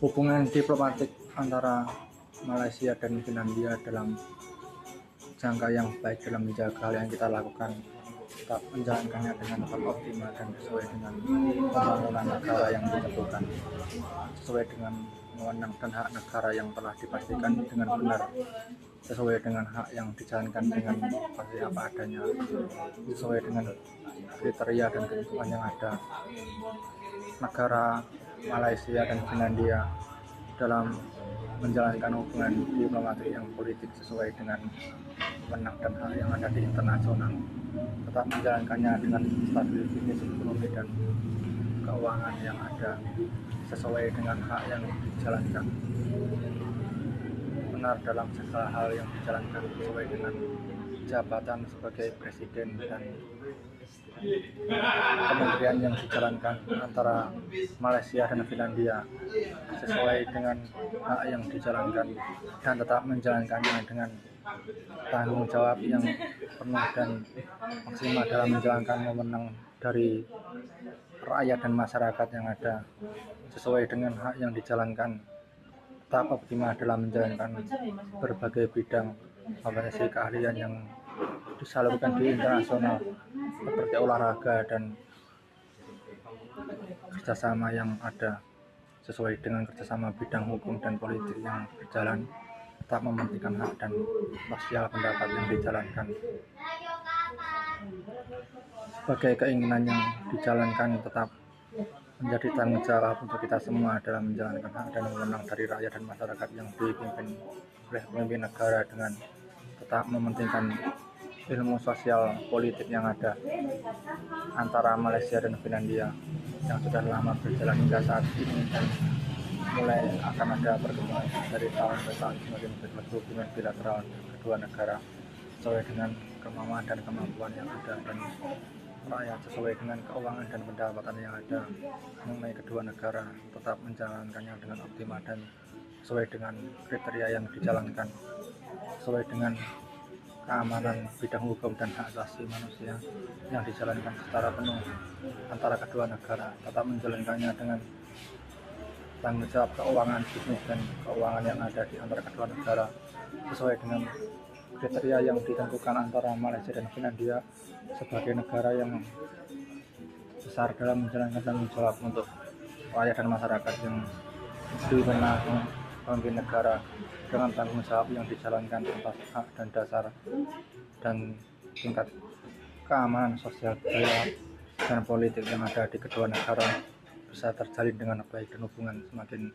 Hubungan diplomatik antara Malaysia dan Finlandia dalam jangka yang baik dalam menjaga hal yang kita lakukan, tetap menjalankannya dengan tetap optimal dan sesuai dengan pembangunan negara yang ditentukan, sesuai dengan wewenang dan hak negara yang telah dipastikan dengan benar, sesuai dengan hak yang dijalankan dengan pasti apa adanya, sesuai dengan kriteria dan ketentuan yang ada. Negara Malaysia dan Finlandia dalam menjalankan hubungan diplomatik yang politik sesuai dengan wewenang dan hak yang ada di internasional, tetap menjalankannya dengan stabilitas ekonomi dan keuangan yang ada sesuai dengan hak yang dijalankan, benar dalam segala hal yang dijalankan sesuai dengan jabatan sebagai presiden dan kementerian yang dijalankan antara Malaysia dan Finlandia sesuai dengan hak yang dijalankan dan tetap menjalankannya dengan tanggung jawab yang penuh dan maksimal dalam menjalankan wewenang dari rakyat dan masyarakat yang ada sesuai dengan hak yang dijalankan, tetap optimal dalam menjalankan berbagai bidang kompetensi keahlian yang disalurkan di internasional seperti olahraga dan kerjasama yang ada sesuai dengan kerjasama bidang hukum dan politik yang berjalan, tetap mementingkan hak dan imparsial pendapat yang dijalankan sebagai keinginan yang dijalankan, tetap menjadi tanggung jawab untuk kita semua dalam menjalankan hak dan wewenang dari rakyat dan masyarakat yang dipimpin oleh pemimpin negara dengan tetap mementingkan ilmu sosial politik yang ada antara Malaysia dan Finlandia yang sudah lama berjalan hingga saat ini dan mulai akan ada perkembangan dari tahun ke tahun semakin berbagai hubungan bilateral kedua negara sesuai dengan kemauan dan kemampuan yang ada dan rakyat sesuai dengan keuangan dan pendapatan yang ada mengenai kedua negara, tetap menjalankannya dengan optimal dan sesuai dengan kriteria yang dijalankan sesuai dengan keamanan bidang hukum dan hak asasi manusia yang dijalankan secara penuh antara kedua negara, tetap menjalankannya dengan tanggung jawab keuangan bisnis dan keuangan yang ada di antara kedua negara sesuai dengan kriteria yang ditentukan antara Malaysia dan Finlandia sebagai negara yang besar dalam menjalankan tanggung jawab untuk rakyat dan masyarakat yang diwenang pemimpin negara dengan tanggung jawab yang dijalankan atas hak dan dasar dan tingkat keamanan sosial budaya dan politik yang ada di kedua negara bisa terjalin dengan baik dan hubungan semakin